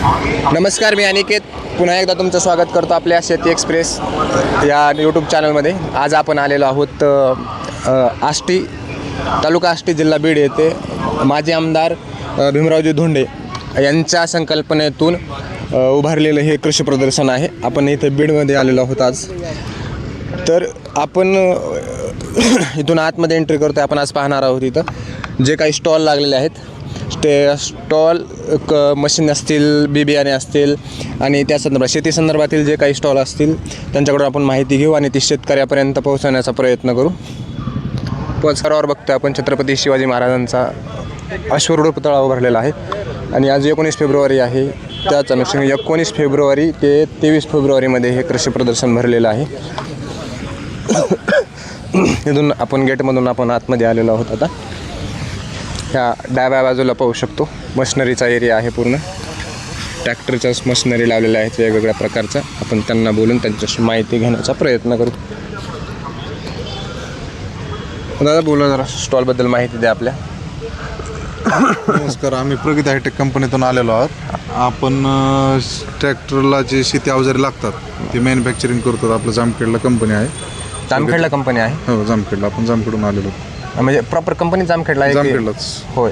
नमस्कार, मी अनिकेत पुन्हा एकदा तुमचं स्वागत करतो आपल्या शेती एक्सप्रेस या यूट्यूब चॅनलमध्ये. आज आपण आलेलो आहोत आष्टी, तालुका आष्टी, जिल्हा बीड येथे माजी आमदार भीमरावजी धोंडे यांच्या संकल्पनेतून उभारलेलं हे कृषी प्रदर्शन आहे. आपण इथे बीडमध्ये आलेलो आहोत आज. तर आपण इथून आतमध्ये एंट्री करतो. आपण आज पाहणार आहोत इथं जे काही स्टॉल लागलेले आहेत. स्टॉल मशीन असतील, बी बियाणे असतील आणि त्या संदर्भात शेती संदर्भातील जे काही स्टॉल असतील त्यांच्याकडून आपण माहिती घेऊ आणि ती शेतकऱ्यापर्यंत पोहोचवण्याचा प्रयत्न करू. पोचकरावर बघतो आपण छत्रपती शिवाजी महाराजांचा अश्वरूढ पुतळा उभारलेला आहे आणि आज 19 फेब्रुवारी आहे. त्याच अनुषंगाने 19 फेब्रुवारी ते 23 फेब्रुवारीमध्ये हे कृषी प्रदर्शन भरलेलं आहे. इथून आपण गेटमधून आपण आतमध्ये आलेलो आहोत. आता ह्या डाव्या बाजूला पाहू शकतो मशिनरीचा एरिया आहे. पूर्ण ट्रॅक्टरच्याच मशिनरी लावलेल्या आहेत वेगवेगळ्या प्रकारच्या. आपण त्यांना बोलून त्यांच्याशी माहिती घेण्याचा प्रयत्न करू. दादा बोला, जरा स्टॉलबद्दल माहिती द्या आपल्या. नमस्कार, आम्ही प्रगती हायटेक कंपनीतून आलेलो आहोत. आपण ट्रॅक्टरला जे शेती अवजारे लागतात ते मॅन्युफॅक्चरिंग करतो. आपलं जामखेडला कंपनी आहे. जामखेडला कंपनी आहे? हो, जामखेडला. आपण जामखेडून आलेलो. म्हणजे प्रॉपर कंपनी जामखेडला आहे? जामखेडलाच. होय,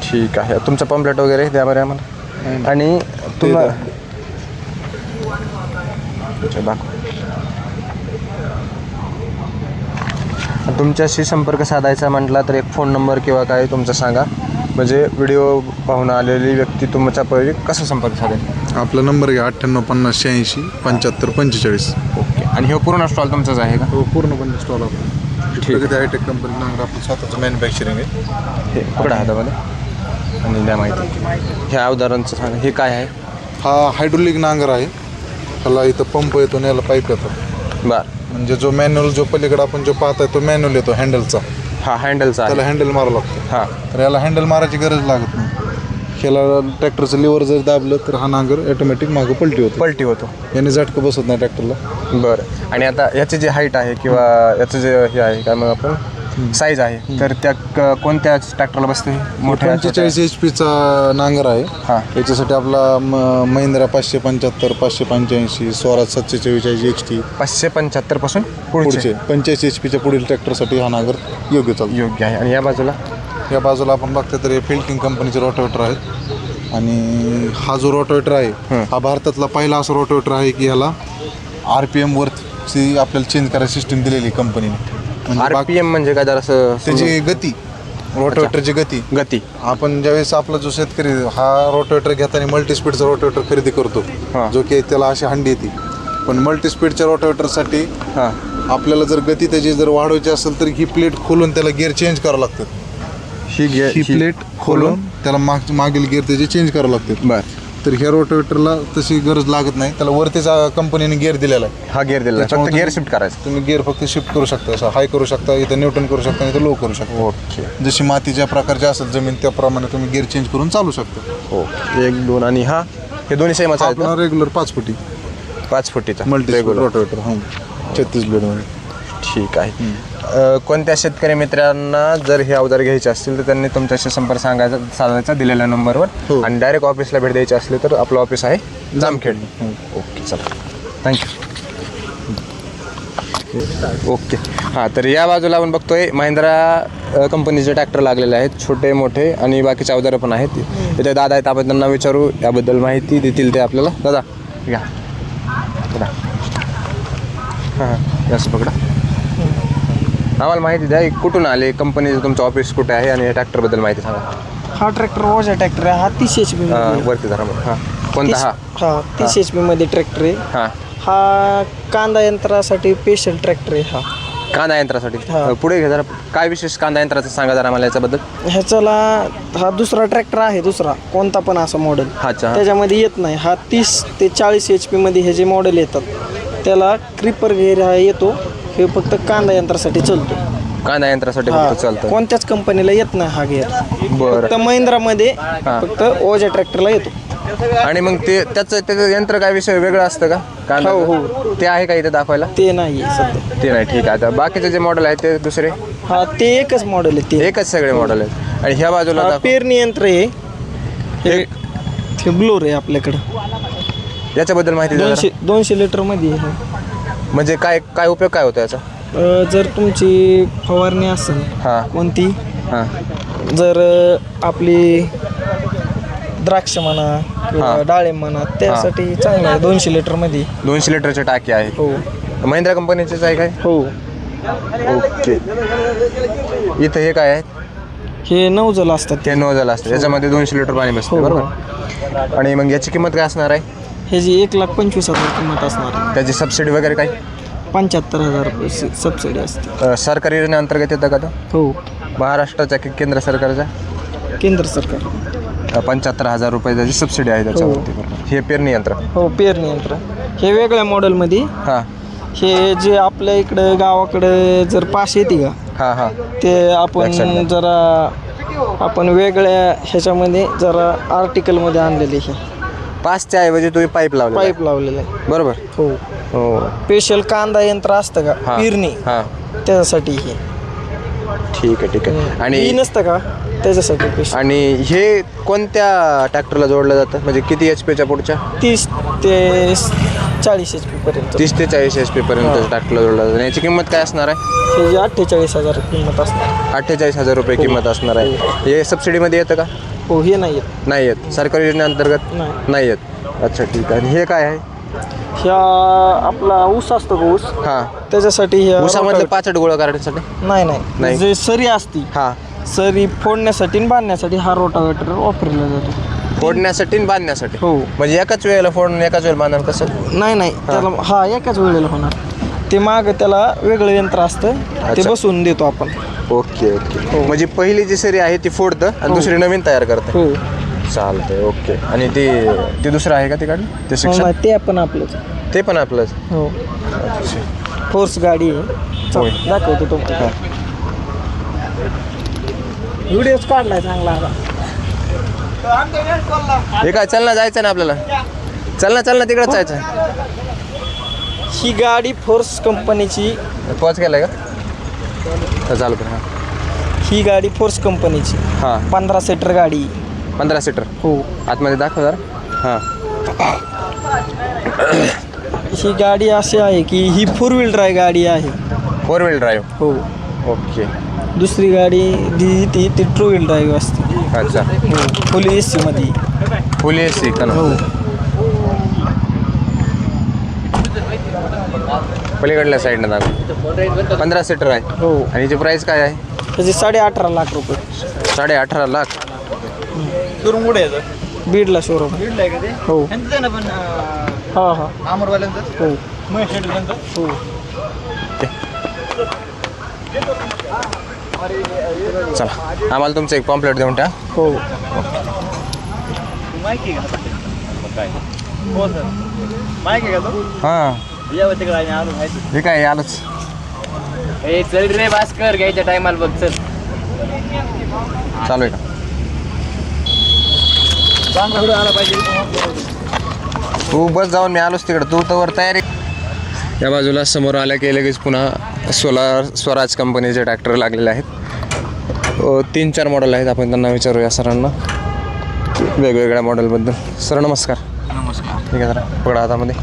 ठीक आहे. तुमचं पम्पलेट वगैरे द्या बरं आम्हाला. आणि तुम्हाला तुमच्याशी संपर्क साधायचा म्हटला तर एक फोन नंबर किंवा काय तुमचा सांगा, म्हणजे व्हिडिओ पाहून आलेली व्यक्ती तुमच्यापर्यंत कसा संपर्क साधेल? आपला नंबर घ्या 9850867545. ओके. आणि हे पूर्ण स्टॉल तुमचाच आहे का? हो, पूर्णपणे स्टॉल आपण प्रगती हायटेक कंपनी नांगर आपलं स्वतःचं मॅन्युफॅक्चरिंग आहे. हे पकडा हातामध्ये आणि द्या माहिती. ह्या अवजारांचं सांगा, हे काय आहे? हा हायड्रोलिक नांगर आहे. ह्याला इथं पंप येतो आणि याला पाईप येतो. बरं. म्हणजे जो मॅन्युअल जो पलीकडे आपण जो पाहताय तो मॅन्युअल येतो हँडलचा. हा हँडलचा आहे. त्याला हँडल मारावं लागतं. हां, तर याला हँडल मारायची गरज लागत नाही. ह्याला ट्रॅक्टरचं लिव्हर जर दाबलं तर हा नांगर ऑटोमॅटिक मागं पलटी होतो. याने झटकं बसत नाही ट्रॅक्टरला. बरं. आणि आता याची जी हाईट आहे किंवा याचं जे हे आहे काय मग आपण साईज आहे, तर त्या कोणत्या ट्रॅक्टरला बसते? मोठ्या 45 HP चा नांगर आहे. हां. याच्यासाठी आपला महिंद्रा 575, 585, स्वराज 744 XT 575 पासून पुढचे 85 HP च्या पुढील ट्रॅक्टरसाठी हा नांगर योग्य आहे. आणि या बाजूला या बाजूला आपण बघतो तर हे फिल्टिंग कंपनीचे रोटावेटर आहेत. आणि हा जो रोटावेटर आहे हा भारतातला पहिला असा रोटावेटर आहे की ह्याला RPM वरची आपल्याला चेंज करायची सिस्टीम दिलेली कंपनीने. म्हणजे RPM म्हणजे काय? जरा असं त्याची गती, रोटावेटरची गती. आपण ज्यावेळेस आपला जो शेतकरी हा रोटावेटर घेताना मल्टीस्पीडचा रोटावेटर खरेदी करतो, जो की त्याला अशी हंडी येते. पण मल्टीस्पीडच्या रोटावेटरसाठी आपल्याला जर गती त्याची जर वाढवायची असेल तर ही प्लेट खोलून त्याला गिअर चेंज करावं लागतात. ही प्लेट खोलून त्याला मागील गिअर त्याचे चेंज करावं लागतात. बरं. तर ह्या रोटावेटरला तशी गरज लागत नाही. त्याला वरतीच कंपनीने गिअर दिलेला आहे. हा गिअर दिलेला आहे, फक्त गिअर शिफ्ट करायचं. तुम्ही गिअर फक्त शिफ्ट करू शकता. असं हाय करू शकता, इथं न्यूटन करू शकता, इथं लो करू शकता. ओके. जशी मातीच्या प्रकारची असेल जमीन त्याप्रमाणे तुम्ही गिअर चेंज करून चालू शकता. हो, 1, 2 आणि हा हे दोन्ही सेमच आहेत आपला रेग्युलर 5 फुटी 5 फुटीचा मल्टी रोटावेटर. हो, 36 ब्लेडमध्ये. ठीक आहे. कोणत्या शेतकरी मित्रांना जर हे अवजार घ्यायचे असतील तर त्यांनी तुमच्याशी संपर्क साधायचा दिलेल्या नंबरवर. आणि डायरेक्ट ऑफिसला भेट द्यायची असली तर आपलं ऑफिस आहे जामखेड. ओके, चला, थँक्यू. ओके. हां, तर या बाजूला आपण बघतोय महिंद्रा कंपनीचे ट्रॅक्टर लागलेले आहेत, छोटे मोठे आणि बाकीचे अवजारं पण आहेत. इथे दादा आहेत, आपण त्यांना विचारू याबद्दल माहिती देतील ते आपल्याला. दादा घ्या, हां असं पकडा. आम्हाला माहिती द्या, कुठून आले, कंपनीचं तुमचं ऑफिस कुठे आहे आणि ट्रॅक्टरबद्दल माहिती सांगा. हा ट्रॅक्टर ओझा ट्रॅक्टर आहे. हा 30 HP वरती धरा. हां, कोणता? हा 30 HP मध्ये ट्रॅक्टर आहे. हां, हा कांदा यंत्रासाठी स्पेशल ट्रॅक्टर आहे. हा कांदा यंत्रासाठी. पुढे घे जरा, काय विशेष कांदा यंत्राचं सांगा जरा मला याच्याबद्दल. ह्याच्याला हा दुसरा ट्रॅक्टर आहे, दुसरा कोणता पण असा मॉडेल. अच्छा. त्याच्यामध्ये येत नाही. हा 30 ते 40 HP मध्ये हे जे मॉडेल येतात त्याला क्रिपर गेअर हा येतो. हे फक्त कांदा यंत्रासाठी चालतो. कांदा यंत्रासाठी फक्त चालतं. कोणत्याच कंपनीला येत नाही हा गेअर. बरं. फक्त महिंद्रामध्ये फक्त ओझा ट्रॅक्टरला येतो. आणि मग ते त्याचं यंत्र काय विषय वेगळं असतं का? कांदा हो. ते आहे का इथे दाखवायला? ते नाही सध्या. ते नाही. ठीक आहे. आता बाकीचे जे मॉडेल आहेत ते दुसरे? हा ते एकच मॉडेल आहे. ते एकच सगळे मॉडेल आहेत. आणि ह्या बाजूला पेरणी यंत्र आहे. हे ब्लोर आहे आपल्याकडं. याच्याबद्दल माहिती द्या जरा. 200 लिटरमध्ये आहे. म्हणजे काय काय उपयोग काय होतो याचा? जर तुमची फवारणी असेल हां कोणती, हां जर आपली द्राक्ष म्हणा किंवा डाळिंब म्हणा, त्यासाठी चांगलं आहे. 200 लिटरमध्ये 200 लिटरची टाकी आहे. हो महिंद्रा कंपनीचीच आहे काय? हो. ओके. इथं हे काय आहे? हे नौजल असतात ते नोझल असतं, याच्यामध्ये 200 लिटर पाणी बसतं. हो. बरोबर. आणि मग याची किंमत काय असणार आहे? हे जी 1,25,000 किंमत असणार आहे. त्याची सबसिडी वगैरे काय? 75,000 रुपये सबसिडी असते. सरकारी योजनेअंतर्गत येतं का तो? हो. महाराष्ट्राच्या की केंद्र सरकारच्या? केंद्र सरकार. 75,000 रुपये त्याची सबसिडी आहे त्याच्यावरती. हे पेरणी यंत्र. हो, पेरणी यंत्र. हे वेगळ्या मॉडेलमध्ये. हां हे जे आपल्या इकडं गावाकडं जर पास येते का, हां हां ते आपण आपण वेगळ्या ह्याच्यामध्ये जरा आर्टिकलमध्ये आणलेले. हे पाचच्या ऐवजी तुम्ही पाईप लावले. पाईप लावलेलं आहे. बरोबर. हो. हो. स्पेशल कांदा यंत्र असतं का पेरणी, हां त्याच्यासाठी हे. ठीक आहे. आणि नसतं का त्याच्यासाठी स्पेशल. आणि हे कोणत्या ट्रॅक्टरला जोडलं जातं? म्हणजे किती HP पुढच्या? 30 ते 40 HP पर्यंत. 30 ते 40 HP पर्यंत ट्रॅक्टरला जोडलं जातं. याची किंमत काय असणार आहे? हे 48,000 किंमत असणार. 48,000 रुपये किंमत असणार आहे. हे सबसिडीमध्ये येतं का? हो, हे नाही येत. नाही येत. सरकारी योजनेअंतर्गत नाही येत. अच्छा ठीक आहे. आणि हे काय आहे? ह्या आपला ऊस असतो का, ऊस, हां त्याच्यासाठी ह्या ऊसामधले पाचट गोळा करण्यासाठी? नाही. जे सरी असती, हां सरी फोडण्यासाठी आणि बांधण्यासाठी हा रोटावेटर वापरला जातो. फोडण्यासाठी आणि बांधण्यासाठी? हो. म्हणजे एकाच वेळेला फोडून एकाच वेळेला बांधणं कसं? नाही त्याला एकाच वेळेला होणार. ते मागं त्याला वेगळं यंत्र असतं, ते अच्छा. बसवून देतो आपण. ओके. म्हणजे पहिली जी सरी आहे ती फोडतं आणि दुसरी नवीन तयार करते. हो. चालतंय. ओके. आणि ते दुसरं आहे का तिकडे ते शिक्षण? ते पण आपलंच. ते पण आपलंच? हो. अच्छा. फोर्स गाडी आहे. होय. दाखवतो तुम्हाला. व्हिडिओच काढलाय चांगला आता. हे काय चल ना, जायचं ना आपल्याला? चल ना तिकडंच जायचं. ही गाडी फोर्स कंपनीची. पॉज केलाय का? चालू कर. हां ही गाडी फोर्स कंपनीची. हां 15 सीटर गाडी. 15 सीटर. हो. आतमध्ये दाखव जरा. हां ही गाडी अशी आहे की ही 4 व्हील ड्राईव्ह गाडी आहे. 4 व्हील ड्राईव्ह. हो. ओके. दुसरी गाडी ती 2 व्हील ड्राईव्ह असते. अच्छा. फुल AC मध्ये. फुल AC का? हो. पलीकडल्या साईडनं दाखव. 15 सीटर आहे. हो. आणि याची प्राईस काय आहे? त्याची 18.5 लाख रुपये. 18.5 लाख. शोरूम कुठे आहे? बीडला शोरूम. बीडला आहे का ते? हो. हां अमरवाल्यांचं. हो. हो. चला आम्हाला तुमचं एक पॉम्पलेट देऊन टाक. हो. हां हे काय आलंच. चल रे भास्कर, घ्यायच्या टायमाला बघ. चल चालू आहे का? तू बस जाऊन मी आलोच तिकडं. तू तर तयारी. या बाजूला समोर आल्या की लगेच पुन्हा स्वराज कंपनीचे ट्रॅक्टर लागलेले आहेत. 3-4 मॉडेल आहेत. आपण त्यांना विचारूया सरांना वेगवेगळ्या मॉडेलबद्दल. सर नमस्कार. नमस्कार. ठीक आहे. जरा पकडा हातामध्ये.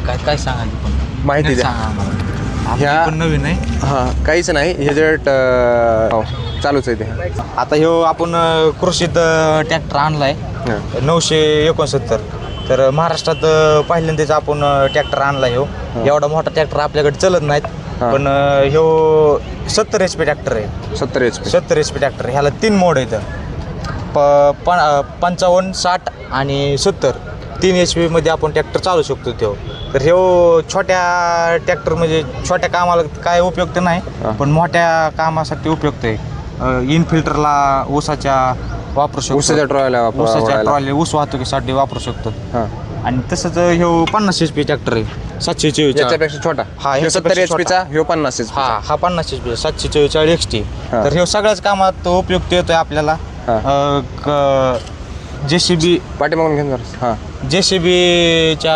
काय सांगायचं माहिती द्या. ह्या नवीन आहे. हां काहीच नाही. हे जे चालूच आहे ते. आता ह्यो आपण कृषीत ट्रॅक्टर आणलाय 969. तर महाराष्ट्रात पहिल्यांदाच आपण ट्रॅक्टर आणला. ह्यो एवढा मोठा ट्रॅक्टर आपल्याकडे चलत नाहीत. पण ह्यो 70 HP ट्रॅक्टर आहे. 70 HP. 70 HP tractor. ह्याला 3 मोड आहेत. 55, 60 आणि 70. 3 HP मध्ये आपण ट्रॅक्टर चालू शकतो तो. तर ह्यो छोट्या ट्रॅक्टर म्हणजे छोट्या कामाला काय उपयुक्त नाही, पण मोठ्या कामासाठी उपयुक्त आहे. इनफिल्टरला ऊसाच्या वापरू शकतो. ऊसाच्या ट्रॉयला ट्रॉली ऊस वाहतुकीसाठी वापरू शकतो. हां. आणि तसंच ह्यो 50 HP ट्रॅक्टर आहे. 744. याच्यापेक्षा छोटा. हा, ह्यो 70 ह्याच्यापेक्षा HP चा, ह्यो 50 HP. हा 50 HP 744 XT. हा. तर ह्यो सगळ्याच कामात उपयुक्त येतोय आपल्याला. JCB पाठीमागून घेऊन जरा. हां JCBच्या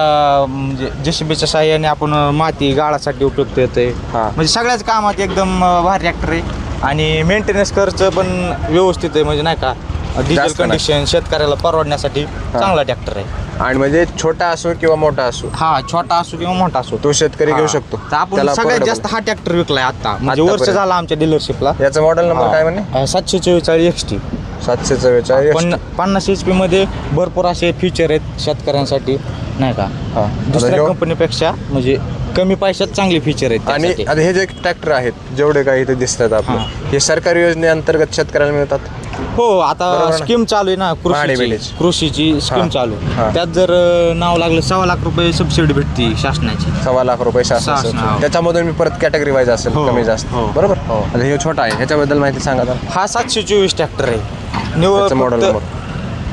म्हणजे JCBच्या साहाय्याने आपण माती गाळासाठी उपयुक्त येतोय. हां. म्हणजे सगळ्याच कामात एकदम भारी ट्रॅक्टर आहे. आणि मेंटेनन्स खर्च पण व्यवस्थित आहे. म्हणजे नाही का डिझेल जास्त नाही. कंडिशन शेतकऱ्याला परवडण्यासाठी चांगला ट्रॅक्टर आहे. आणि म्हणजे छोटा असो किंवा मोठा असो हा छोटा असो किंवा मोठा असो तो शेतकरी घेऊ हा. शकतो. तर आपण त्याला सगळ्यात affordable. जास्त हा ट्रॅक्टर विकलाय आता म्हणजे वर्ष आतापर्यंत. झालं आमच्या डीलरशिपला. याचा मॉडेल नंबर काय म्हणे? 744 XT. 744. 50 HP मध्ये भरपूर असे फीचर आहेत शेतकऱ्यांसाठी नाही का. हा. दुसऱ्या आता ह्यो- कंपनीपेक्षा म्हणजे कमी पैशात चांगले फीचर आहेत आणि त्यासाठी. आता हे जे ट्रॅक्टर आहेत जेवढे काही इथे दिसतात आपले हे सरकारी योजनेअंतर्गत शेतकऱ्याला मिळतात. हो बरोबर आता ना? स्कीम चालू आहे ना महाडीबीडीची. कृषीची स्कीम हा. चालू हा. आहे. त्यात जर नाव लागलं 1.25 लाख रुपये सबसिडी भेटते शासनाची. 1.25 लाख रुपये शासन शासन, हो. त्याच्यामधून मी परत कॅटेगरी वाईज असेल हो, कमी जास्त हो. बरोबर. हो. आता हे छोटा आहे ह्याच्याबद्दल माहिती सांगा जरा. हा 724 ट्रॅक्टर आहे. निवड त्याचं मॉडेल नंबर.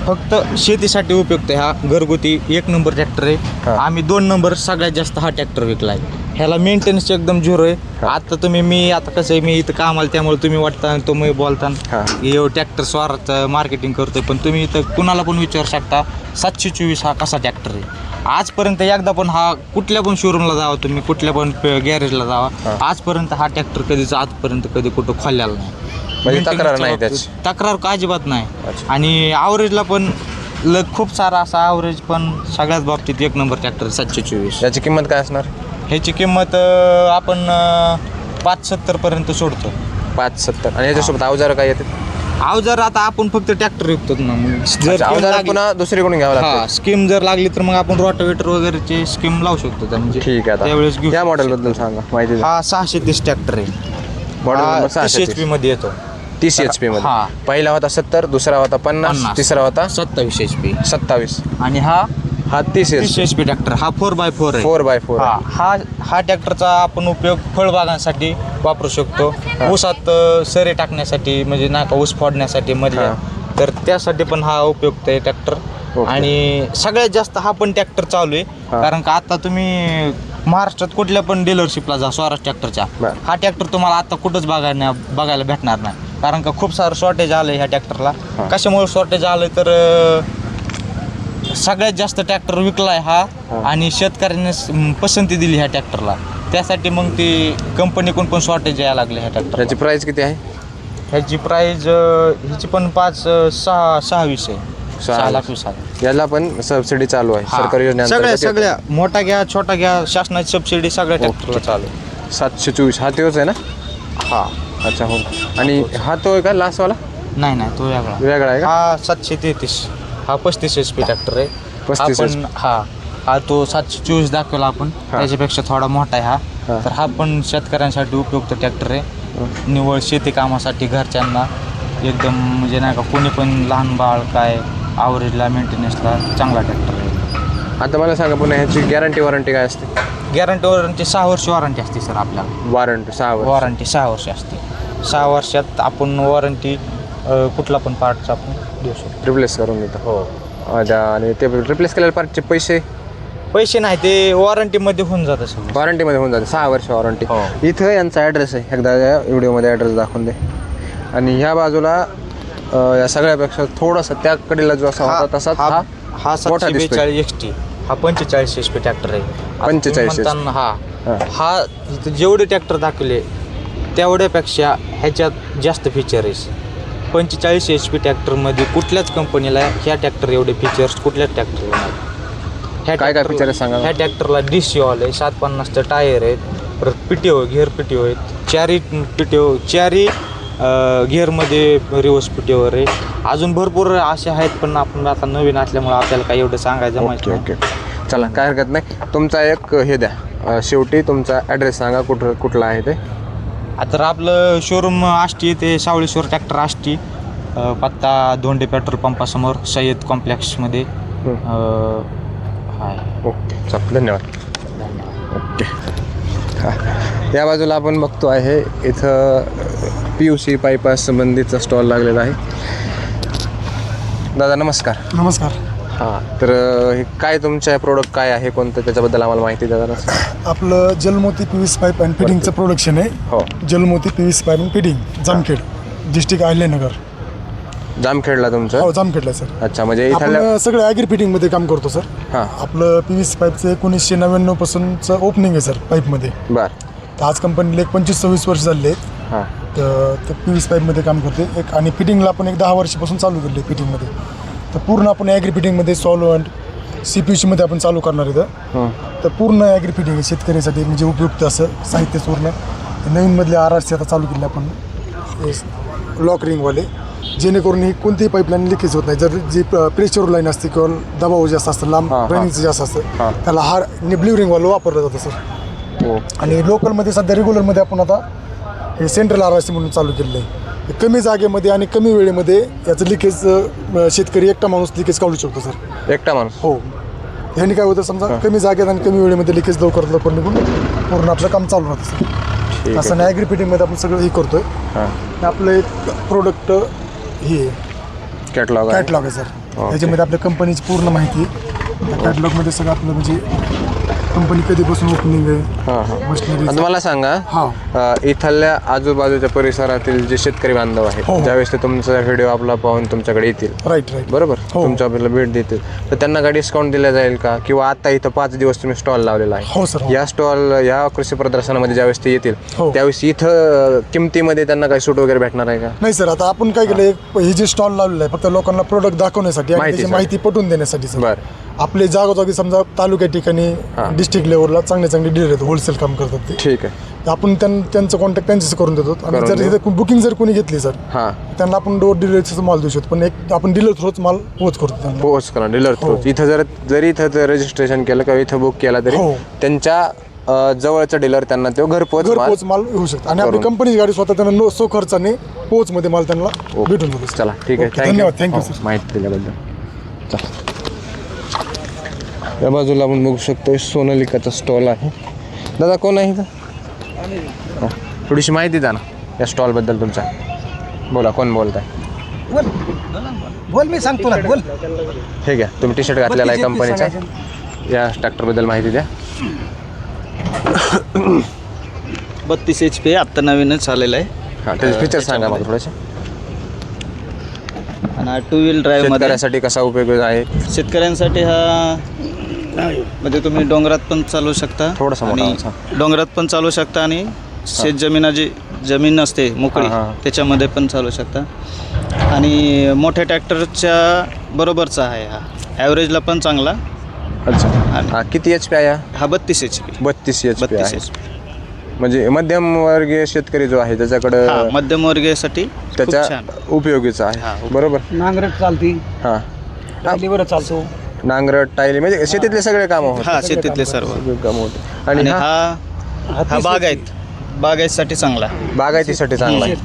फक्त शेतीसाठी उपयुक्त आहे. हा घरगुती 1 नंबर ट्रॅक्टर आहे. हा. आम्ही 2 नंबर सगळ्यात जास्त हा ट्रॅक्टर विकलाय. ह्याला मेंटेनन्स एकदम झिरो आहे. आता मी आता कसं आहे मी इथं कामाला त्यामुळे तुम्ही वाटता तुम्ही बोलता हा. हे ट्रॅक्टर स्वाराचं मार्केटिंग करतोय पण तुम्ही इथं कुणाला पण विचारू शकता 724 हा कसा ट्रॅक्टर आहे. आजपर्यंत एकदा पण हा कुठल्या पण शोरूमला जावा तुम्ही कुठल्या पण गॅरेजला जावा आजपर्यंत हा ट्रॅक्टर कधीच आजपर्यंत कधी कुठं खोललेला नाही. म्हणजे तक्रार नाही Maintenance त्याची. तक्रार का अजिबात नाही. अच्छा. आणि ॲव्हरेजला पण खूप सारा असा ॲव्हरेज पण सगळ्याच बाबतीत 1 नंबर ट्रॅक्टर 724. याची किंमत काय असणार? ह्याची किंमत आपण 570 पर्यंत सोडतो. 570. आणि याच्यासोबत अवजार काय येते? अवजार आता आपण फक्त ट्रॅक्टर विकतो ना मग जर अवजार पुन्हा दुसरीकडून घ्यावं लागतं. स्कीम जर लागली तर मग आपण रोटावेटर वगैरेची स्कीम लावू शकतो त्या म्हणजे ठीक आहे त्यावेळेस आता घेऊ या शकतो. मॉडेल बद्दल सांगा माहिती द्या. हा 630 ट्रॅक्टर आहे. Model number 30 630. HP मध्ये येतो. 30 HP मध्ये हा. पहिला होता 70 दुसरा होता 50 50. तिसरा होता 27 HP 27 आणि हा 30 30 HP ट्रॅक्टर हा 4x4 आहे. 4x4 हा ट्रॅक्टरचा आपण उपयोग फळबागांसाठी वापरू शकतो. ऊसात सरे टाकण्यासाठी म्हणजे नाही का ऊस फोडण्यासाठी मधल्या तर त्यासाठी पण हा उपयुक्त आहे ट्रॅक्टर. ओके. आणि सगळ्यात जास्त हा पण ट्रॅक्टर चालू आहे कारण का आता तुम्ही महाराष्ट्रात कुठल्या पण डीलरशिपला जा स्वराज ट्रॅक्टरच्या बरं. हा ट्रॅक्टर तुम्हाला आता कुठंच बघायला भेटणार नाही कारण का खूप सारं शॉर्टेज आलं ह्या ट्रॅक्टरला. कशामुळे शॉर्टेज आलं तर सगळ्यात जास्त ट्रॅक्टर विकलाय हा आणि शेतकऱ्यांनी पसंती दिली ह्या ट्रॅक्टरला त्यासाठी मग ती कंपनीकडून पण शॉर्टेज यायला लागले ह्या ट्रॅक्टर. त्याची प्राइस किती आहे? ह्याची प्राईज ह्याची पण 620 आहे 6,20,000. याला पण सबसिडी चालू आहे सरकारी योजने सगळ्या मोठा घ्या छोटा घ्या शासनाची सबसिडी सगळ्या ट्रॅक्टरला चालू आहे. 724 हा तोच आहे ना? हा अच्छा हो. आणि हा तो आहे का लास्टवाला नाही तो वेगळा वेगळा आहे का? हा 733 हा 35 HP ट्रॅक्टर आहे. 35 आपण हा तो 724 दाखवला आपण त्याच्यापेक्षा थोडा मोठा आहे हा तर हा पण शेतकऱ्यांसाठी उपयुक्त ट्रॅक्टर आहे. निव्वळ शेती कामासाठी घरच्यांना एकदम म्हणजे नाही का कोणी पण लहान बाळ काय ॲव्हरेजला मेंटेनन्सला चांगला ट्रॅक्टर आहे. आता मला सांगा पुन्हा ह्याची वॉरंटी काय असते? गॅरंटी 6 वर्ष वॉरंटी असते सर आपल्याला. वॉरंटी 6 वर्ष. वॉरंटी 6 वर्ष असते. 6 वर्षात आपण वॉरंटी कुठला पण पार्टचा आपण देऊ शकतो. रिप्लेस करून देतो. हो अच्छा. आणि ते रिप्लेस केलेल्या पार्टचे पैसे नाही ते वॉरंटीमध्ये होऊन जातं सर. वॉरंटीमध्ये होऊन जाते 6 वर्ष वॉरंटी. हो. इथं यांचा ॲड्रेस आहे एकदा या व्हिडिओमध्ये ॲड्रेस दाखवून दे. आणि ह्या बाजूला या सगळ्यापेक्षा थोडासा त्या कडेला जो असा होता तसाच हा हा मोठा दिसतोय. 742 XT हा 45 HP ट्रॅक्टर आहे. आता 45 तुम्ही म्हणताना हा इथं जेवढे ट्रॅक्टर दाखवले तेवढ्यापेक्षा ह्याच्यात जास्त फीचर आहे. 45 HP ट्रॅक्टरमध्ये कुठल्याच कंपनीला ह्या ट्रॅक्टर एवढे फीचर्स कुठल्याच ट्रॅक्टरला नाही. काय feature आहे सांगा? ह्या ट्रॅक्टरला DC ऑल आहे 750चं टायर आहेत परत PTO गिअर PTO आहेत चारही गिअरमध्ये रिवर्स PTO आहे. अजून भरपूर असे आहेत पण आपण आता नवीन असल्यामुळे आपल्याला काही एवढं सांगायचं माहिती नाही. ओके चला काय हरकत नाही. तुमचा एक हे द्या शेवटी तुमचा ॲड्रेस सांगा कुठला आहे ते. आता आपलं शोरूम आष्टी येते सावळेश्वर ट्रॅक्टर आष्टी पत्ता धोंडे पेट्रोल पंपासमोर सय्यद कॉम्प्लेक्समध्ये हाय. ओके चल धन्यवाद. ओके या बाजूला आपण बघतो आहे इथं PUC पाईपास संबंधीचा स्टॉल लागलेला आहे. दादा नमस्कार. नमस्कार. हां तर हे काय तुमच्या प्रोडक्ट काय आहे कोणतं त्याच्याबद्दल आम्हाला माहिती द्या जरा. आपलं जलमोती PVC पाईप अँड फिटिंगचं प्रोडक्शन आहे. हो. Jalmoti PVC pipe and fitting Jamkhed district Ahilyanagar. जामखेडला तुमचं? हो जामखेडला सर. अच्छा म्हणजे इथल्या आपण सगळं ॲग्री फिटिंगमध्ये काम करतो सर. हां आपलं PVC पाईपचं 1999 पासूनचं ओपनिंग आहे सर पाईपमध्ये. बरं. तर आज कंपनीला 25-26 वर्ष झाले आहेत. हां तर PVC पाईपमध्ये काम करते एक, आणि फिटिंगला आपण एक 10 वर्षापासून चालू केलं आहे फिटिंगमध्ये. तर पूर्ण आपण ॲग्री फिटिंगमध्ये सॉल्वंट CPVCमध्ये आपण चालू करणार इथं. तर पूर्ण ॲग्री फिटिंग आहे शेतकऱ्यासाठी म्हणजे उपयुक्त असं साहित्य पूर्ण. नवीनमधले RRC आता चालू केले आपण लॉक रिंगवाले, जेणेकरून ही कोणतीही पाईपलाईन लिकेज होत नाही. जर जी प्रेशर लाईन असते किंवा दबाव जास्त असतं, लांब ड्रेनिंगचं जास्त असतं, त्याला हा ब्ल्यू रिंगवालं वापरलं जातं सर. आणि लोकलमध्ये सध्या रेग्युलरमध्ये आपण आता हे सेंट्रल RRC म्हणून चालू केलेलं आहे. कमी जागेमध्ये आणि कमी वेळेमध्ये याचं लिकेज शेतकरी एकटा माणूस लिकेज काढू शकतो सर. एकटा माणूस? हो. ह्याने काय होतं समजा कमी जागेत आणि कमी वेळेमध्ये लिकेज लवकर निघून पूर्ण आपलं काम चालू राहतं सर. असं नाही ॲग्री फिटिंगमध्ये आपण सगळं हे करतोय. आपलं एक प्रोडक्ट हे कॅटलॉग आहे सर. ह्याच्यामध्ये आपल्या कंपनीची पूर्ण माहिती आहे. कॅटलॉगमध्ये सगळं आपलं म्हणजे कंपनी कधीपासून ओपनिंग आहे, मशिनरी. आता मला सांगा, इथल्या आजूबाजूच्या परिसरातील जे शेतकरी बांधव आहेत, ज्यावेळेस ते तुमचा व्हिडिओ आपला पाहून तुमच्याकडे येतील, राईट बरोबर, तुमच्या आपल्याला भेट देतील, तर त्यांना काय डिस्काउंट दिला जाईल का? किंवा आता इथं 5 दिवस तुम्ही स्टॉल लावलेला आहे, हो सर. या स्टॉल या कृषी प्रदर्शनामध्ये ज्यावेळेस ते येतील त्यावेळेस इथं किमतीमध्ये त्यांना काही सूट वगैरे भेटणार आहे का? नाही सर, आता आपण काय केलं, हे जे स्टॉल लावलेलं आहे फक्त लोकांना प्रोडक्ट दाखवण्यासाठी आणि त्याची माहिती पटवून देण्यासाठी सर. बरं. आपले जागोजागी समजा तालुक्या ठिकाणी डिस्ट्रिक्ट लेवलला चांगले डीलर आहेत, होलसेल काम करतात ते. ठीक आहे. आपण त्यांचं कॉन्टॅक्ट त्यांच्याशी करून देतो. आणि जर इथे बुकिंग जर कोणी घेतली सर, त्यांना आपण डोर डिलिव्हरीचा माल देऊ शकतो, पण एक आपण डीलर थ्रूच माल पोहोच करतो. पोहोच करा डीलर थ्रू. इथं जरी इथं रजिस्ट्रेशन केलं किंवा इथं बुक केला तरी त्यांच्या जवळचा डीलर त्यांना तो घरपोच माल होऊ शकतो. आणि आपली कंपनीची गाडी स्वतः त्यांना सो खर्चाने पोहोचमध्ये माल त्यांना भेटून जातो. चला ठीक आहे, धन्यवाद, थँक्यू सर माहिती दिल्याबद्दल. चला, या बाजूला आपण बघू शकतो सोनालिकाचा स्टॉल आहे. दादा कोण आहे इथं? थोडीशी माहिती द्या ना या स्टॉलबद्दल तुमच्या. बोला, कोण बोलताय? बोल, मी सांगतो ना, बोल. ठीक आहे, तुम्ही टी शर्ट घातलेला आहे कंपनीचा, या ट्रॅक्टरबद्दल माहिती द्या. 32 HP आत्ता नवीनच आलेलं आहे. हां, त्याचे फीचर सांगा मला थोडेसे. आणि 2 व्हील ड्राईव्ह शेतकऱ्यासाठी कसा उपयोग आहे? शेतकऱ्यांसाठी हा म्हणजे तुम्ही डोंगरात पण चालू शकता, आणि डोंगरात पण चालू शकता, आणि शेत जमीन असते मोकळी त्याच्यामध्ये पण चालू शकता. आणि मोठ्या ट्रॅक्टरच्या बरोबरचा आहे हा, ॲव्हरेजला पण चांगला. अच्छा, किती HP आहे हा? 32 HP. 32 HP आहे. म्हणजे मध्यमवर्गीय शेतकरी जो आहे त्याच्याकडं मध्यमवर्गीयसाठी त्याच्या उपयोगीचा आहे, बरोबर. नांगरट चालती, हां, टालीवर चालतो, नांगरट टायली म्हणजे शेतीतले सगळे कामं होतात. हा, शेतीतले सर्व कामं होतात. आणि हा बागायतीसाठी चांगला, बागायतीसाठी चांगला आहे.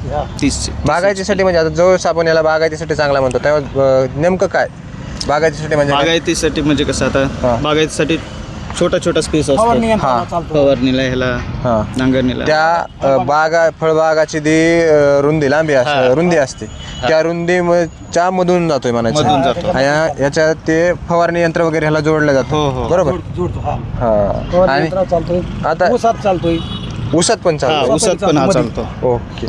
30. बागायतीसाठी म्हणजे आता जवळ आपण याला बागायतीसाठी चांगला म्हणतो, तेव्हा नेमकं काय बागायतीसाठी म्हणजे? बागायतीसाठी म्हणजे कसं, आता बागायतीसाठी छोटा स्पेस असतो, फवारणीला, ह्याला नांगरणीला. त्या फळबागाची जी रुंदी असते त्या रुंदीच्या मधून जातोय म्हणायचं. याच्यात ते फवारणी यंत्र वगैरे ह्याला जोडलं जातं, बरोबर. आणि आता ऊसात पण चालतो. ओके.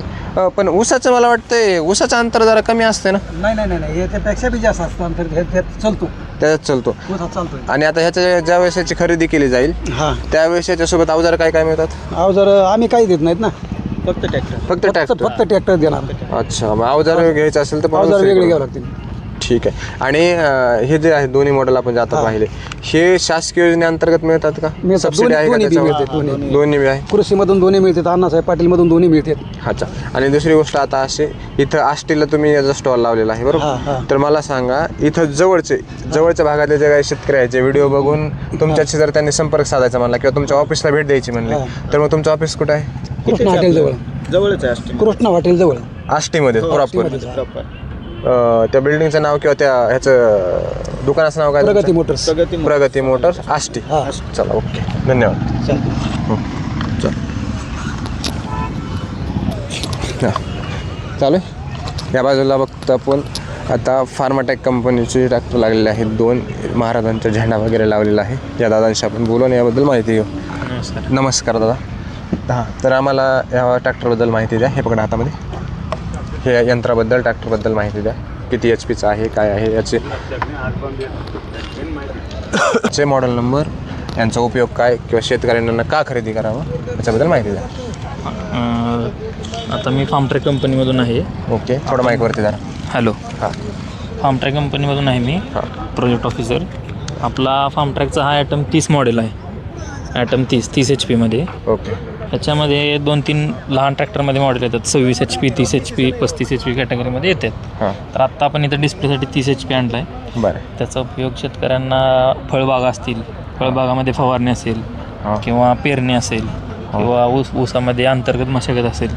पण ऊसाचं मला वाटतंय ऊसाचं अंतर जरा कमी असते ना? नाही, त्यापेक्षा बी जास्त असतं अंतर, त्याच्यात चालतो. आणि आता ह्याच्या ज्या वेळेस याची खरेदी केली जाईल त्यावेळेस याच्यासोबत अवजार काय मिळतात? अवजार आम्ही काही देत नाहीत ना, फक्त ट्रॅक्टर देणार. अच्छा, मग अवजार घ्यायचं असेल तर अवजार वेगळे घ्यावं लागतील. ठीक आहे. आणि हे जे आहे दोन्ही मॉडेल आपण जे आता पाहिले, हे शासकीय योजनेअंतर्गत मिळतात का? सबसिडी आहे का त्याच्यावर? दोन्ही आहे. कृषीमधून दोन्ही मिळतात, अण्णासाहेब पाटीलमधून दोन्ही मिळतात. अच्छा. आणि दुसरी गोष्ट, आता असे इथं आष्टीला तुम्ही याचा स्टॉल लावलेला आहे, बरोबर. तर मला सांगा, इथं जवळच्या भागातले जे काही शेतकरी आहेत, जे व्हिडिओ बघून तुमच्याशी जर त्यांनी संपर्क साधायचा म्हणला किंवा तुमच्या ऑफिसला भेट द्यायची म्हणली, तर मग तुमचं ऑफिस कुठं आहे? कृष्णा हॉटेल जवळच आहे. कृष्णा हॉटेल जवळ आष्टीमध्ये प्रॉपर. त्या बिल्डिंगचं नाव किंवा त्या ह्याचं दुकानाचं नाव काय? प्रगती मोटर्स आष्टी. चला, ओके, धन्यवाद. चालू आहे. या बाजूला बघतो आपण आता फार्माटेक कंपनीचे ट्रॅक्टर लागलेले आहेत, 2 महाराजांचा झेंडा वगैरे लावलेला आहे. या दादांशी आपण बोलू आणि याबद्दल माहिती घेऊ. नमस्कार दादा. हां, तर आम्हाला या ट्रॅक्टरबद्दल माहिती द्या. हे पकडा हातामध्ये, हे यंत्राबद्दल, ट्रॅक्टरबद्दल माहिती द्या. किती HPचं आहे, काय आहे याचे मॉडेल नंबर, यांचा उपयोग काय, किंवा शेतकऱ्यांना का खरेदी करावं याच्याबद्दल माहिती द्या. आता मी फार्मट्रॅक कंपनीमधून आहे. ओके, थोडं माईकवरती जरा. हॅलो. हां फार्मट्रॅक कंपनीमधून आहे मी, प्रोजेक्ट ऑफिसर. आपला फार्मट्रॅकचा हा ॲटम 30 मॉडेल आहे. Atom 30 HP okay. ह्याच्यामध्ये 2-3 लहान ट्रॅक्टरमध्ये मॉडेल येतात. 26 HP, 30 HP, 35 HP कॅटेगरीमध्ये येतात. हां तर आत्ता आपण इथं डिस्प्लेसाठी 30 HP आणला आहे. बरं. त्याचा उपयोग शेतकऱ्यांना फळबागा असतील, फळबागामध्ये फवारणी असेल हां. किंवा पेरणी असेल किंवा ऊसामध्ये अंतर्गत मशागत असेल,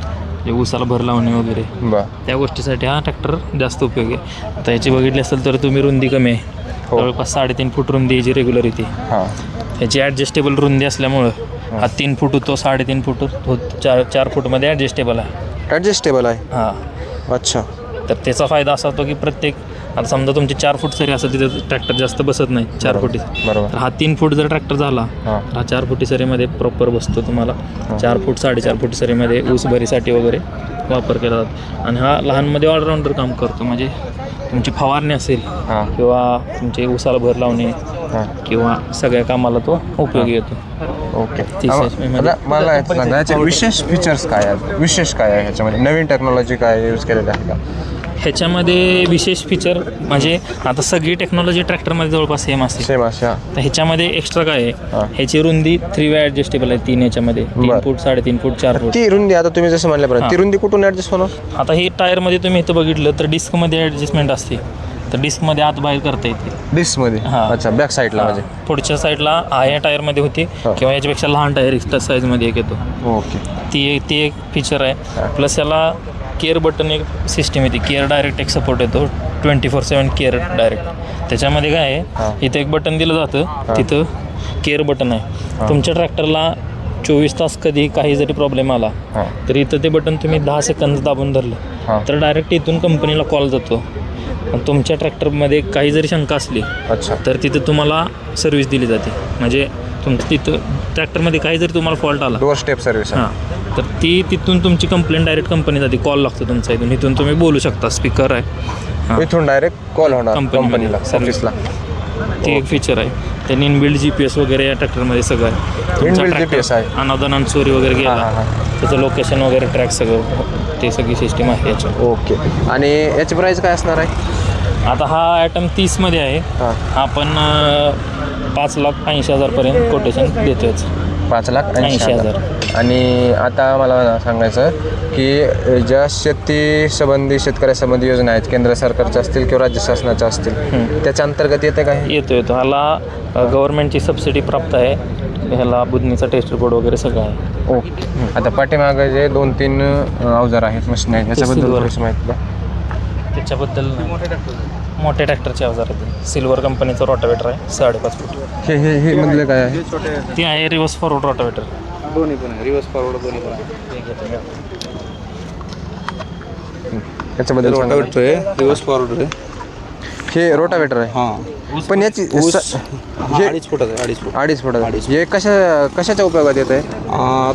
जे ऊसाला भर लावणे वगैरे, बरं. त्या गोष्टीसाठी हा ट्रॅक्टर जास्त उपयोगी आहे. आता याची बघितली असेल तर तुम्ही रुंदी कमी आहे, जवळपास 3.5 फूट रुंदी याची रेग्युलर येते. हां ह्याची ॲडजस्टेबल रुंदी असल्यामुळं हा 3 फूट होतो, 3.5 फूट होतो, 4 फूटमध्ये ॲडजस्टेबल आहे. ॲडजस्टेबल आहे. हां, अच्छा. तर त्याचा फायदा असा होतो की प्रत्येक, आता समजा तुमची 4 फूट सरी असेल तिथे ट्रॅक्टर जास्त बसत नाही 4 फुटी. बरोबर. तर हा 3 फूट जर ट्रॅक्टर झाला, हां. हा 4 फुटी सरीमध्ये प्रॉपर बसतो. तुम्हाला 4 फूट 4.5 फूट सरीमध्ये ऊस भरीसाठी वगैरे वापर केला जातो. आणि हा लहानमध्ये ऑलराऊंडर काम करतो. म्हणजे तुमची फवारणी असेल हां किंवा तुमचे ऊसाला भर लावणे हां. किंवा सगळ्या कामाला तो उपयोगी येतो. ओके. 30 HP मध्ये. मला याचं सांगा, याचे विशेष फीचर्स काय आहेत, विशेष काय आहे ह्याच्यामध्ये, नवीन टेक्नॉलॉजी काय यूज केलेली आहे का? ह्याच्यामध्ये विशेष फीचर म्हणजे आता सगळी टेक्नॉलॉजी ट्रॅक्टरमध्ये जवळपास सेम असते. सेम अशा. तर ह्याच्यामध्ये एक्स्ट्रा काय हां. आहे, ह्याची रुंदी 3 वे ॲडजस्टेबल आहे. 3 याच्यामध्ये 3 बरं. फूट 3.5 फूट 4 फूट. ती रुंदी आता तुम्ही जसं म्हणल्यापर्यंत ती हां. रुंदी कुठून ॲडजस्ट होणार? आता ही टायरमध्ये तुम्ही इथं बघितलं तर डिस्कमध्ये ॲडजस्टमेंट असते. तर डिस्कमध्ये आत बाहेर करता येते. डिस्कमध्ये? हां. अच्छा, बॅक साईडला म्हणजे. पुढच्या साईडला या टायरमध्ये होती हां. किंवा याच्यापेक्षा लहान टायर एक्स्ट्रा साईजमध्ये एक येतो. ओके. ती एक फीचर आहे. प्लस याला केअर बटन एक सिस्टीम येते. केअर डायरेक्ट एक सपोर्ट येतो, 24/7 केअर डायरेक्ट. त्याच्यामध्ये काय हां. आहे, इथं एक बटन दिलं जातं, तिथं केअर बटन आहे. तुमच्या ट्रॅक्टरला 24 तास कधी काही जरी प्रॉब्लेम आला हां. तर इथं ते बटन तुम्ही 10 सेकंद दाबून धरलं हां. तर डायरेक्ट इथून कंपनीला कॉल जातो. आणि तुमच्या ट्रॅक्टरमध्ये काही जरी शंका असली अच्छा. तर तिथं तुम्हाला सर्व्हिस दिली जाते. म्हणजे तुमचं तिथं ट्रॅक्टरमध्ये काही जरी तुम्हाला फॉल्ट आला, डोअर स्टेप सर्व्हिस. हां, तर तिथून तुमची कंप्लेंट डायरेक्ट कंपनी जाते. कॉल लागतो तुमचा इथून तुम्ही बोलू शकता. स्पीकर आहे. हां. इथून डायरेक्ट कॉल होणार कंपनीमध्ये कंपनीला, सर्व्हिस. ऑफिसला. ते एक फीचर आहे. त्यांनी इनबिल्ड GPS वगैरे या ट्रॅक्टरमध्ये सगळं आहे. तुमचा Inbuilt ट्रॅक्टर GPS आहे. अनावधानानं चोरी वगैरे गेला, हां, हां, त्याचं लोकेशन वगैरे ट्रॅक सगळं, ते सगळी सिस्टीम आहे याच्यात. ओके. आणि याची प्राईस काय असणार आहे? आता हा ॲटम 30 मध्ये आहे. हां. आपण 5,80,000 पर्यंत कोटेशन देतोच. 5,80,000. आणि आता मला सांगायचं की ज्या शेतीसंबंधी शेतकऱ्यासंबंधी योजना आहेत, केंद्र सरकारच्या असतील किंवा राज्य शासनाच्या असतील, त्याच्या अंतर्गत येते काय? येतो ह्याला गव्हर्नमेंटची सबसिडी प्राप्त आहे. ह्याला बुधनीचा टेस्ट रिपोर्ट वगैरे सगळं आहे. ओके. आता पाठीमागं जे 2-3 अवजार आहेत, मशीन आहेत, ह्याच्याबद्दल सिल्वर. थोडीशी माहिती द्या. त्याच्याबद्दल मोठ्या ट्रॅक्टरचे अवजार आहेत. सिल्वर कंपनीचं रोटावेटर आहे 5.5 फूट. हे मधलं काय आहे? ती आहे रिव्हर्स फॉरवर्ड रोटावेटर. दोन्ही पण आहे, रिव्हर्स फॉरवर्ड दोन्ही पण आहे. याच्याबद्दल सांगा. रोटावेटर आहे, रिव्हर्स फॉरवर्ड आहे. हे रोटावेटर आहे. हां. पण याची ऊस हे 2.5 फुटाचं आहे, 2.5 फूट. 2.5 फुटाचं. हे कशाच्या उपयोगात येत आहे?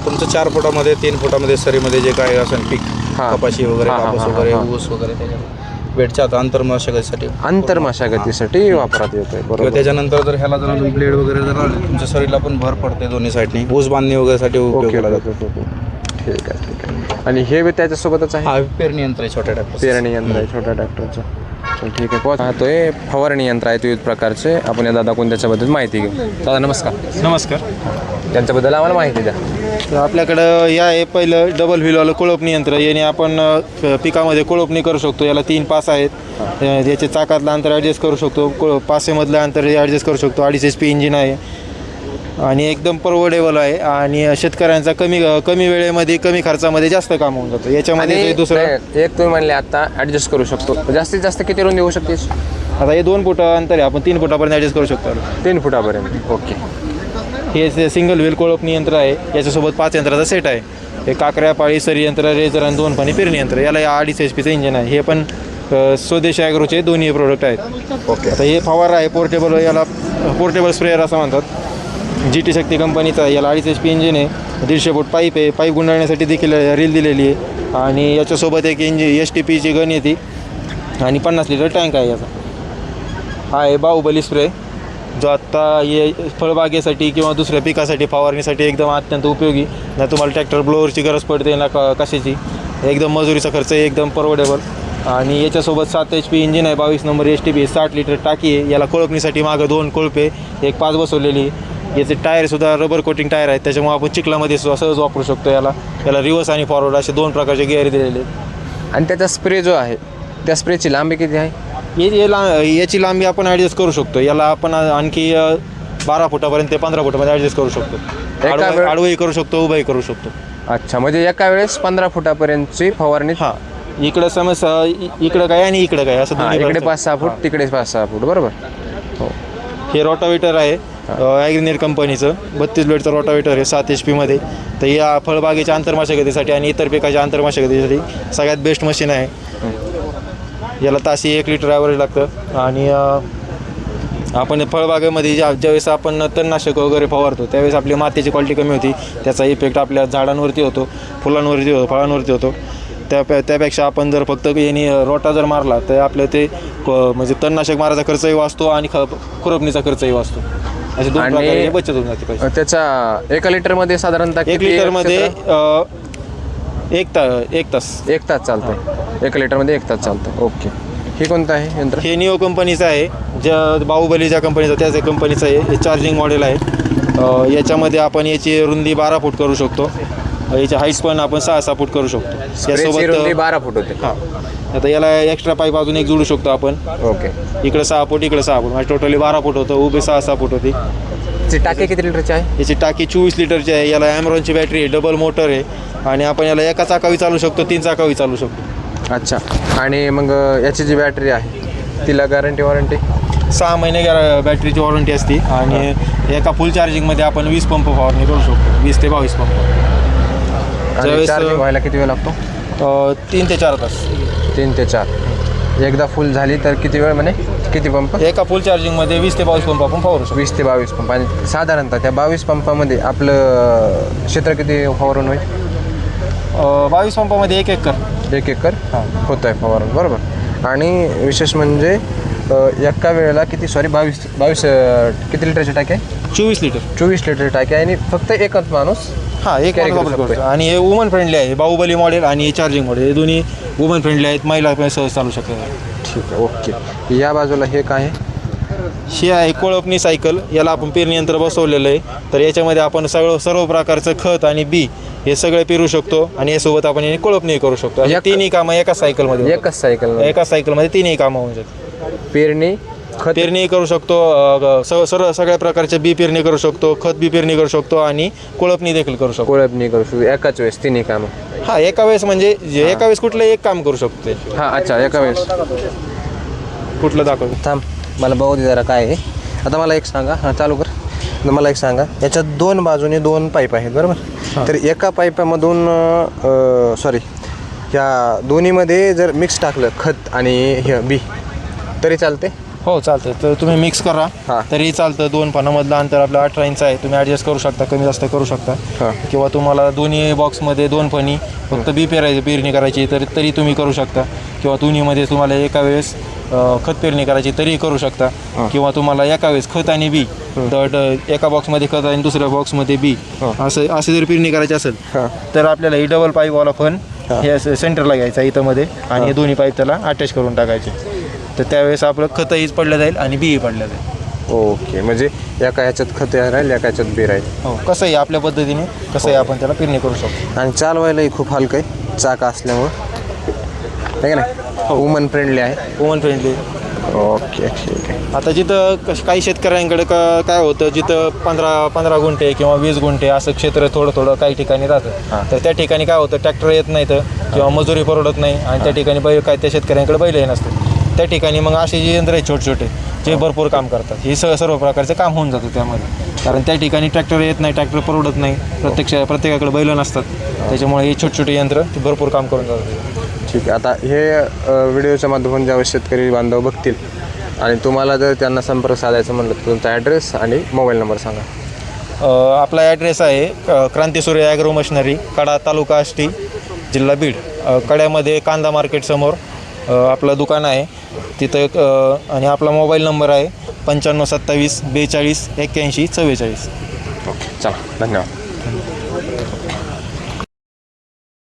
तुमचं 4 फुटामध्ये 3 फुटामध्ये सरीमध्ये जे काय असेल पीक, हां. कपाशी वगैरे, हां, हां, कापूस हां, वगैरे, हां. ऊस वगैरे, त्याच्यात वेटच्या आता आंतरमशागतीसाठी आंतरमशागतीसाठी वापरात येत आहे. किंवा बरोबर. त्याच्यानंतर जर ह्याला जर ब्लेड वगैरे जर आले, तुमच्या शरीराला पण भर पडते दोन्ही साईडनी. ऊस बांधणी वगैरेसाठी उपयोग ओके. केला जातो. ठीक आहे. आणि हे बी त्याच्यासोबतच आहे? हा पेरणी यंत्र आहे छोट्या ट्रॅक्टर. पेरणी यंत्र आहे छोट्या ट्रॅक्टरचं. चल ठीक आहे. पाहतोय फवारणी यंत्र आहे विविध प्रकारचे. आपण या दादा कोण त्याच्याबद्दल माहिती घेऊ. दादा नमस्कार. नमस्कार. त्यांच्याबद्दल आम्हाला माहिती द्या. तर आपल्याकडं या आहे पहिलं डबल व्हीलवालं कोळपणी यंत्र. याने आपण पिकामध्ये कोळपणी करू शकतो. याला 3 पास आहेत. याचे चाकातलं अंतर ॲडजस्ट करू शकतो. पासेमधलं अंतर ॲडजस्ट करू शकतो. 2.5 HP इंजिन आहे आणि एकदम परवडेबल आहे. आणि शेतकऱ्यांचा कमी वेळेमध्ये कमी खर्चामध्ये जास्त काम होऊन जातं. याच्यामध्ये दुसरं एक तुम्ही म्हणले आता ॲडजस्ट करू शकतो. जास्तीत जास्त किती रुंदी होऊ शकते? आता हे 2 फूट अंतर आहे, आपण 3 फुटापर्यंत ॲडजस्ट करू शकतो. 3 फुटापर्यंत. ओके. हे सिंगल व्हील कोळपणी यंत्र आहे. याच्यासोबत 5 यंत्राचा सेट आहे. हे काकऱ्या, पाळी, सरी यंत्र, रेजर आणि 2 पाणी पेरणी यंत्र. याला 2.5 HP इंजिन आहे. हे पण स्वदेशी ॲग्रोचे दोन्ही प्रोडक्ट आहेत. ओके. आता हे फवारा आहे पोर्टेबल. याला पोर्टेबल स्प्रेअर असं म्हणतात. GT शक्ती कंपनीचा आहे. याला 2.5 HP इंजिन आहे. 150 फूट पाईप आहे. पाईप गुंडाळण्यासाठी देखील रील दिलेली आहे. आणि याच्यासोबत एक STPची गन येते आणि 50 लिटर टँक आहे याचा. हा आहे बाहुबली स्प्रे. जो आत्ता ये फळबागेसाठी किंवा दुसऱ्या पिकासाठी फवारणीसाठी एकदम अत्यंत उपयोगी. ना तुम्हाला ट्रॅक्टर ब्लोअरची गरज पडते ना कशाची. एकदम मजुरीचा खर्च एकदम परवडेबल. आणि याच्यासोबत 7 HP इंजिन आहे, 22 नंबर STB, 60 लिटर टाकी आहे. याला कोळपणीसाठी मागं 2 कोळपे, एक 5 बसवलेली. याचे टायरसुद्धा रबर कोटिंग टायर आहेत, त्याच्यामुळे आपण चिखलामध्ये सहज वापरू शकतो. याला रिव्हर्स आणि फॉरवर्ड असे 2 प्रकारचे गिअर दिलेले आहेत. आणि त्याचा स्प्रे जो आहे त्या स्प्रेची लांबी किती आहे? याची लांबी आपण ॲडजस्ट करू शकतो. याला आपण आणखी 12 फुटापर्यंत ते 15 फुटामध्ये ॲडजस्ट करू शकतो. आडवंही करू शकतो, उभंही करू शकतो. अच्छा, म्हणजे एका वेळेस 15 फुटापर्यंतची फवारणी. हां, इकडं समस्या इकडं काय आणि इकडं काय असं इकडे 5-6 फूट, तिकडे 5-6 फूट, बरोबर. हो. हे रोटावेटर आहे ॲग्रीनेर कंपनीचं, 32 ब्लेडचं रोटावेटर आहे 7 HP मध्ये. तर या फळबागेच्या आंतरमशागतीसाठी आणि इतर पिकाच्या आंतरमशागतीसाठी सगळ्यात बेस्ट मशीन आहे. याला ताशी 1 लिटर ॲव्हरेज लागतं. आणि आपण फळबागेमध्ये ज्यावेळेस आपण तणनाशक वगैरे फवारतो त्यावेळेस आपली मातीची क्वालिटी कमी होती, त्याचा इफेक्ट आपल्या झाडांवरती होतो, फुलांवरती होतो, फळांवरती होतो. त्यापेक्षा आपण जर फक्त याने रोटा जर मारला तर आपलं ते म्हणजे तणनाशक मारायचा खर्चही वाचतो आणि खुरपणीचा खर्चही वाचतो. असे 2 प्रकारे बचत होऊन जाते पैसे. त्याचा 1 लिटरमध्ये साधारणतः 1 लिटरमध्ये 1 तास चालतं. 1 लिटरमध्ये 1 तास चालतं. ओके. हे कोणतं आहे यंत्र? हे निओ कंपनीचं आहे, ज्या बाहुबली ज्या कंपनीचं त्याच कंपनीचं आहे. हे चार्जिंग मॉडेल आहे. याच्यामध्ये आपण याची रुंदी 12 फूट करू शकतो. याची हाईट्स पण आपण 6-6 फूट करू शकतो. यासोबत 12 फूट होते. हां, आता याला एक्स्ट्रा पाईप अजून एक जोडू शकतो आपण. ओके. इकडे 6 फूट, इकडे 6 फूट, म्हणजे टोटली 12 फूट होतं. उभी 6-6 फूट होती. याची टाकी किती लिटरची आहे? याची टाकी 24 लिटरची आहे. याला ॲमरॉनची बॅटरी आहे, डबल मोटर आहे. आणि आपण याला एका चाकावी चालू शकतो, 3 चाकावी चालू शकतो. अच्छा. आणि मग याची जी बॅटरी आहे तिला गॅरंटी वॉरंटी? 6 महिने बॅटरीची वॉरंटी असते. आणि एका फुल चार्जिंगमध्ये आपण 20 पंप फवारणी करू शकतो, 20 ते 22 पंप. चार्जिंग व्हायला किती वेळ लागतो? 3 ते 4 तास. 3 ते 4. एकदा फुल झाली तर किती वेळ म्हणे? किती पंप? एका फुल चार्जिंगमध्ये 20 ते 22 पंप आपण फवारू शकतो. 20 ते 22 पंप. आणि साधारणतः त्या 22 पंपामध्ये आपलं क्षेत्र किती फवारून होईल? 22 पंपामध्ये 1 एकर. 1 एकर होत आहे फवारून, बरोबर. आणि विशेष म्हणजे एका वेळेला किती 22 किती लिटरची टाकी आहे? 24 लिटर. 24 लिटर टाकी आहे. आणि फक्त एकच माणूस हां, एक carry करू माणूस शकतो. आणि हे वुमन फ्रेंडली आहे. बाहुबली मॉडेल आणि हे चार्जिंग मॉडेल हे दोन्ही वुमन फ्रेंडली आहेत, महिला पण सहज चालू शकतात. ठीक आहे. ओके. या बाजूला हे काय आहे? ही आहे कोळपणी सायकल. याला आपण पेरणी यंत्र बसवलेलं आहे. तर याच्यामध्ये आपण सर्व प्रकारचं खत आणि बी हे सगळे पेरू शकतो. आणि यासोबत आपण याने कोळपणी करू शकतो. आणि तिन्ही कामं एकाच सायकलमध्ये एकाच सायकलमध्ये तिन्ही कामं होऊन जातात. पेरणी, खत पेरणी करू शकतो, सगळ्या प्रकारच्या बी पेरणी करू शकतो, खत बी पेरणी करू शकतो आणि कोळपणी देखील करू शकतो. कोळपणी करू शकतो एकाच वेळेस तिन्ही कामं. हां, एका वेळेस म्हणजे एका वेळेस कुठलंही एक काम करू शकतो ते. हां, अच्छा. एका वेळेस कुठलं दाखव? थांब, मला बघू दे जरा काय आहे. आता मला एक सांगा. हां, चालू कर. तर मला एक सांगा, याच्यात 2 बाजूने 2 पाईप आहेत, बरोबर. तर एका पाईपामधून या दोन्हीमध्ये जर मिक्स टाकलं खत आणि हे बी तरी चालते? हो, चालतं. तर तुम्ही मिक्स करा हां. तरी चालतं. 2 पानामधलं अंतर आपलं 18 इंच आहे. तुम्ही ॲडजस्ट करू शकता, कमी जास्त करू शकता. हां. किंवा तुम्हाला दोन्ही बॉक्समध्ये 2 फणी फक्त बी पेरणी करायची तरी तुम्ही करू शकता. किंवा दोन्हीमध्ये तुम्हाला एका वेळेस खत पेरणी करायची तरी करू शकता. किंवा तुम्हाला एका वेळेस खत आणि बी एका बॉक्समध्ये खत आणि दुसऱ्या बॉक्समध्ये बी असं जर पेरणी करायची असेल तर आपल्याला ही डबल पाईपवाला फन हे सेंटरला घ्यायचा इथं मध्ये. आणि हे दोन्ही पाईप त्याला अटॅच करून टाकायचे. तर त्यावेळेस आपलं खतही पडलं जाईल आणि बीही पडलं जाईल. ओके. म्हणजे एका ह्याच्यात खत राहील, एका ह्याच्यात बी राहील. हो, कसंही आपल्या पद्धतीने कसंही आपण त्याला पेरणी करू शकतो. आणि चालवायलाही खूप हलकं आहे, चाक असल्यामुळं, आहे का नाही? वुमन फ्रेंडली आहे. Woman friendly. ओके, ठीक आहे. आता जिथं काही शेतकऱ्यांकडे काय होतं, जिथं 15 गुंठे किंवा 20 गुंठे असं क्षेत्र थोडं काही ठिकाणी राहतं. तर त्या ठिकाणी काय होतं, ट्रॅक्टर येत नाही तर किंवा मजुरी परवडत नाही. आणि त्या ठिकाणी त्या शेतकऱ्यांकडे बैलही नसते. त्या ठिकाणी मग असे जे यंत्र आहेत छोटे जे भरपूर काम करतात, हे सर्व प्रकारचं काम होऊन जातं त्यामध्ये. कारण त्या ठिकाणी ट्रॅक्टर येत नाही, ट्रॅक्टर परवडत नाही, प्रत्येकाकडे बैल नसतात. त्याच्यामुळे हे छोटे यंत्र ते भरपूर काम करून जातात. ठीक आहे. आता हे व्हिडिओच्या माध्यमातून ज्यावेळेस शेतकरी बांधव बघतील आणि तुम्हाला जर त्यांना संपर्क साधायचं म्हणलं तर तुमचा ॲड्रेस आणि मोबाईल नंबर सांगा. आपला ॲड्रेस आहे क्रांतीसूर्य ॲग्रो मशिनरी, कडा, तालुका आष्टी, जिल्हा बीड. कड्यामध्ये कांदा मार्केट समोर आपलं दुकान आहे तिथं. आणि आपला मोबाईल नंबर आहे 9527 42 81 44. ओके चला धन्यवाद.